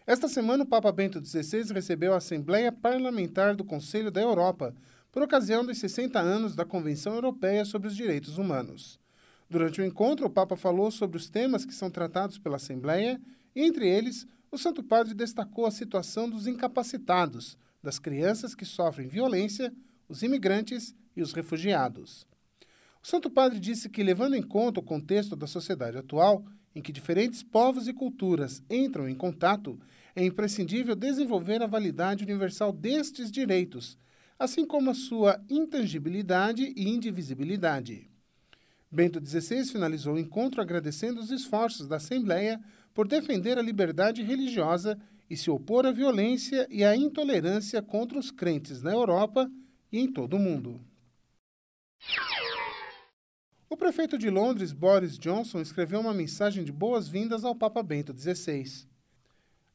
Esta semana, o Papa Bento XVI recebeu a Assembleia Parlamentar do Conselho da Europa, por ocasião dos 60 anos da Convenção Europeia sobre os Direitos Humanos. Durante o encontro, o Papa falou sobre os temas que são tratados pela Assembleia e, entre eles, o Santo Padre destacou a situação dos incapacitados, das crianças que sofrem violência, os imigrantes e os refugiados. O Santo Padre disse que, levando em conta o contexto da sociedade atual, em que diferentes povos e culturas entram em contato, é imprescindível desenvolver a validade universal destes direitos, assim como a sua intangibilidade e indivisibilidade. Bento XVI finalizou o encontro agradecendo os esforços da Assembleia por defender a liberdade religiosa e se opor à violência e à intolerância contra os crentes na Europa e em todo o mundo. O prefeito de Londres, Boris Johnson, escreveu uma mensagem de boas-vindas ao Papa Bento XVI.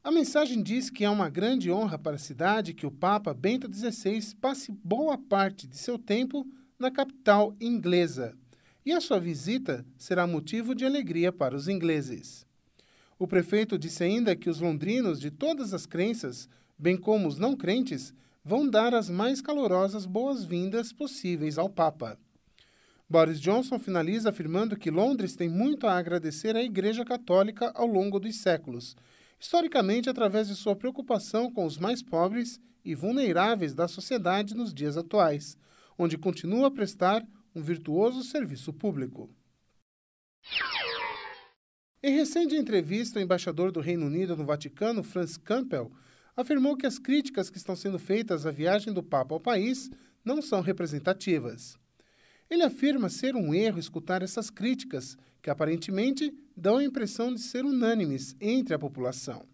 A mensagem diz que é uma grande honra para a cidade que o Papa Bento XVI passe boa parte de seu tempo na capital inglesa, e a sua visita será motivo de alegria para os ingleses. O prefeito disse ainda que os londrinos de todas as crenças, bem como os não crentes, vão dar as mais calorosas boas-vindas possíveis ao Papa. Boris Johnson finaliza afirmando que Londres tem muito a agradecer à Igreja Católica ao longo dos séculos, historicamente através de sua preocupação com os mais pobres e vulneráveis da sociedade nos dias atuais, onde continua a prestar um virtuoso serviço público. Em recente entrevista, o embaixador do Reino Unido no Vaticano, Franz Campbell, afirmou que as críticas que estão sendo feitas à viagem do Papa ao país não são representativas. Ele afirma ser um erro escutar essas críticas, que aparentemente dão a impressão de ser unânimes entre a população.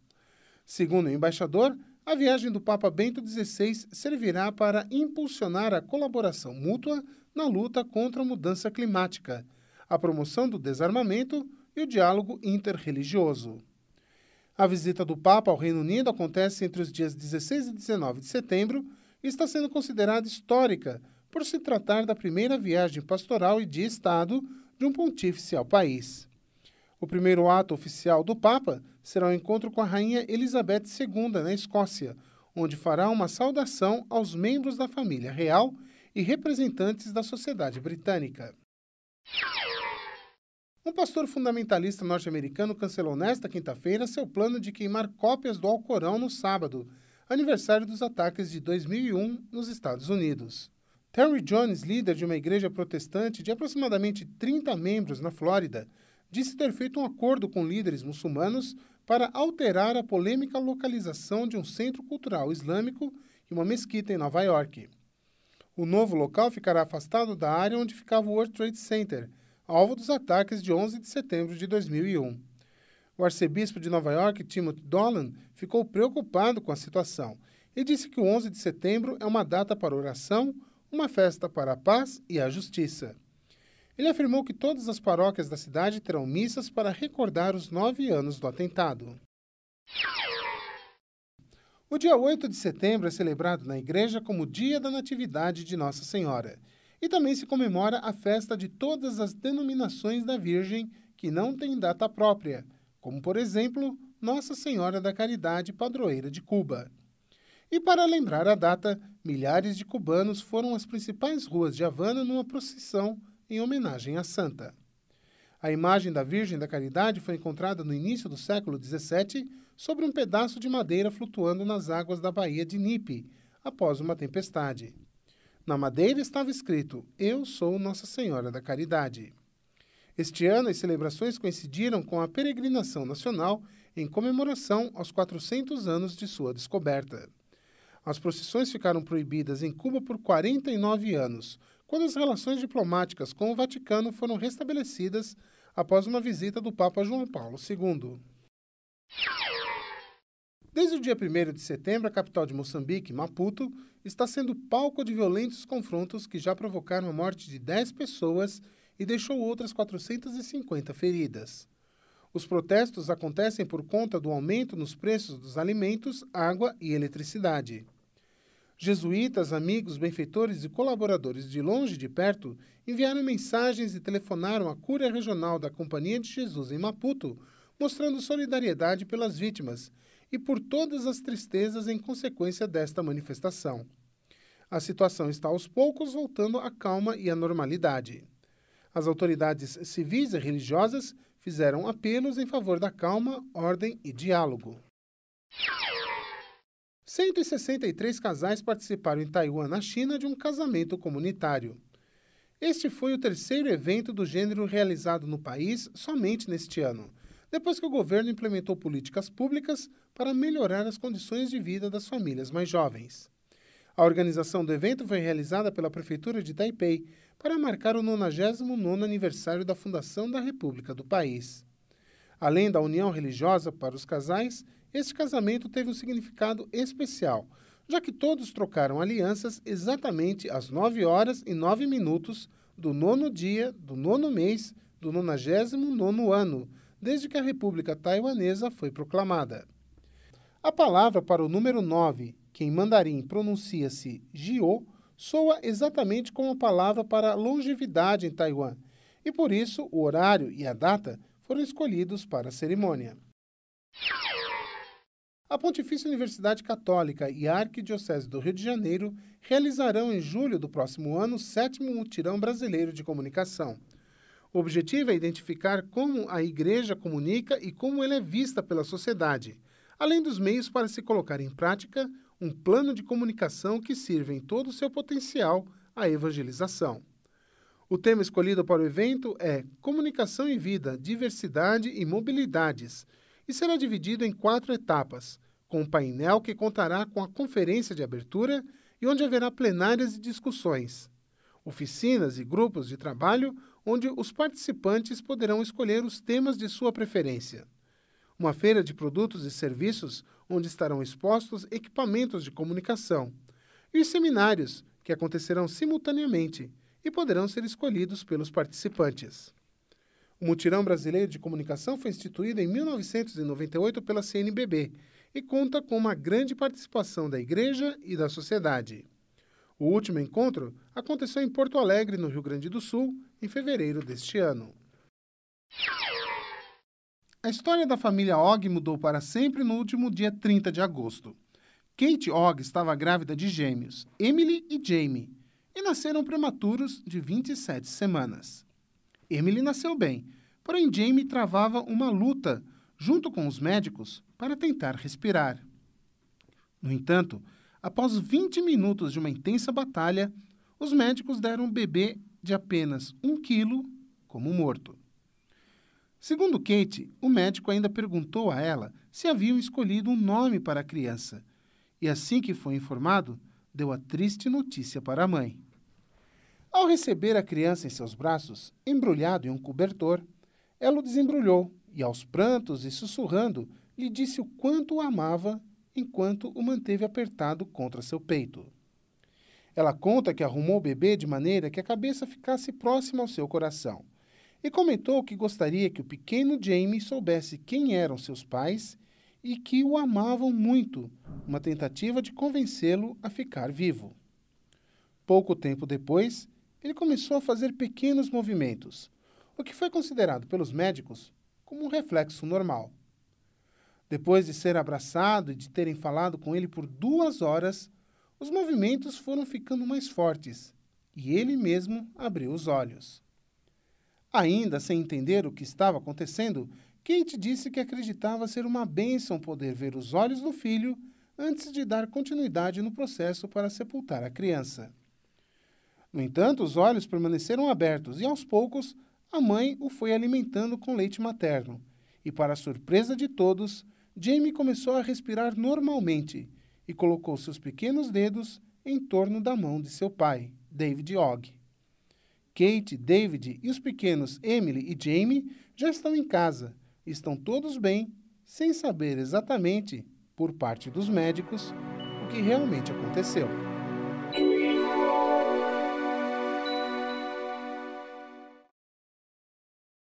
Segundo o embaixador, a viagem do Papa Bento XVI servirá para impulsionar a colaboração mútua na luta contra a mudança climática, a promoção do desarmamento e o diálogo interreligioso. A visita do Papa ao Reino Unido acontece entre os dias 16 e 19 de setembro e está sendo considerada histórica por se tratar da primeira viagem pastoral e de Estado de um pontífice ao país. O primeiro ato oficial do Papa será o encontro com a Rainha Elizabeth II, na Escócia, onde fará uma saudação aos membros da família real e representantes da sociedade britânica. Um pastor fundamentalista norte-americano cancelou nesta quinta-feira seu plano de queimar cópias do Alcorão no sábado, aniversário dos ataques de 2001 nos Estados Unidos. Terry Jones, líder de uma igreja protestante de aproximadamente 30 membros na Flórida, disse ter feito um acordo com líderes muçulmanos para alterar a polêmica localização de um centro cultural islâmico e uma mesquita em Nova York. O novo local ficará afastado da área onde ficava o World Trade Center, alvo dos ataques de 11 de setembro de 2001. O arcebispo de Nova York, Timothy Dolan, ficou preocupado com a situação e disse que o 11 de setembro é uma data para oração, uma festa para a paz e a justiça. Ele afirmou que todas as paróquias da cidade terão missas para recordar os 9 anos do atentado. O dia 8 de setembro é celebrado na igreja como Dia da Natividade de Nossa Senhora, e também se comemora a festa de todas as denominações da Virgem que não têm data própria, como, por exemplo, Nossa Senhora da Caridade, padroeira de Cuba. E para lembrar a data, milhares de cubanos foram às principais ruas de Havana numa procissão em homenagem à santa. A imagem da Virgem da Caridade foi encontrada no início do século XVII sobre um pedaço de madeira flutuando nas águas da Baía de Nipe, após uma tempestade. Na madeira estava escrito: "Eu sou Nossa Senhora da Caridade". Este ano, as celebrações coincidiram com a peregrinação nacional em comemoração aos 400 anos de sua descoberta. As procissões ficaram proibidas em Cuba por 49 anos, quando as relações diplomáticas com o Vaticano foram restabelecidas após uma visita do Papa João Paulo II. Desde o dia 1º de setembro, a capital de Moçambique, Maputo, está sendo palco de violentos confrontos que já provocaram a morte de 10 pessoas e deixou outras 450 feridas. Os protestos acontecem por conta do aumento nos preços dos alimentos, água e eletricidade. Jesuítas, amigos, benfeitores e colaboradores de longe e de perto enviaram mensagens e telefonaram à Cúria Regional da Companhia de Jesus em Maputo, mostrando solidariedade pelas vítimas e por todas as tristezas em consequência desta manifestação. A situação está aos poucos voltando à calma e à normalidade. As autoridades civis e religiosas fizeram apelos em favor da calma, ordem e diálogo. 163 casais participaram em Taiwan, na China, de um casamento comunitário. Este foi o terceiro evento do gênero realizado no país somente neste ano, depois que o governo implementou políticas públicas para melhorar as condições de vida das famílias mais jovens. A organização do evento foi realizada pela Prefeitura de Taipei para marcar o 99º aniversário da fundação da República do país. Além da união religiosa para os casais, este casamento teve um significado especial, já que todos trocaram alianças exatamente às 9h09 do 9º dia do 9º mês do 99º ano, desde que a República Taiwanesa foi proclamada. A palavra para o número 9, que em mandarim pronuncia-se Jiu, soa exatamente como a palavra para longevidade em Taiwan, e por isso o horário e a data foram escolhidos para a cerimônia. A Pontifícia Universidade Católica e a Arquidiocese do Rio de Janeiro realizarão em julho do próximo ano o 7º Mutirão Brasileiro de Comunicação. O objetivo é identificar como a Igreja comunica e como ela é vista pela sociedade, além dos meios para se colocar em prática um plano de comunicação que sirva em todo o seu potencial à evangelização. O tema escolhido para o evento é Comunicação e Vida, Diversidade e Mobilidades, e será dividido em 4 etapas, com um painel que contará com a conferência de abertura e onde haverá plenárias e discussões, oficinas e grupos de trabalho onde os participantes poderão escolher os temas de sua preferência. Uma feira de produtos e serviços onde estarão expostos equipamentos de comunicação e os seminários, que acontecerão simultaneamente e poderão ser escolhidos pelos participantes. O Mutirão Brasileiro de Comunicação foi instituído em 1998 pela CNBB e conta com uma grande participação da Igreja e da sociedade. O último encontro aconteceu em Porto Alegre, no Rio Grande do Sul, em fevereiro deste ano. A história da família Ogg mudou para sempre no último dia 30 de agosto. Kate Ogg estava grávida de gêmeos, Emily e Jamie, e nasceram prematuros de 27 semanas. Emily nasceu bem, porém Jamie travava uma luta junto com os médicos para tentar respirar. No entanto, após 20 minutos de uma intensa batalha, os médicos deram um bebê de apenas 1 quilo como morto. Segundo Kate, o médico ainda perguntou a ela se haviam escolhido um nome para a criança, e assim que foi informado, deu a triste notícia para a mãe. Ao receber a criança em seus braços, embrulhado em um cobertor, ela o desembrulhou e, aos prantos e sussurrando, lhe disse o quanto o amava enquanto o manteve apertado contra seu peito. Ela conta que arrumou o bebê de maneira que a cabeça ficasse próxima ao seu coração e comentou que gostaria que o pequeno Jamie soubesse quem eram seus pais e que o amavam muito, uma tentativa de convencê-lo a ficar vivo. Pouco tempo depois, ele começou a fazer pequenos movimentos, o que foi considerado pelos médicos como um reflexo normal. Depois de ser abraçado e de terem falado com ele por 2 horas, os movimentos foram ficando mais fortes e ele mesmo abriu os olhos. Ainda sem entender o que estava acontecendo, Kate disse que acreditava ser uma bênção poder ver os olhos do filho antes de dar continuidade no processo para sepultar a criança. No entanto, os olhos permaneceram abertos e, aos poucos, a mãe o foi alimentando com leite materno. E, para a surpresa de todos, Jamie começou a respirar normalmente e colocou seus pequenos dedos em torno da mão de seu pai, David Ogg. Kate, David e os pequenos Emily e Jamie já estão em casa e estão todos bem, sem saber exatamente, por parte dos médicos, o que realmente aconteceu.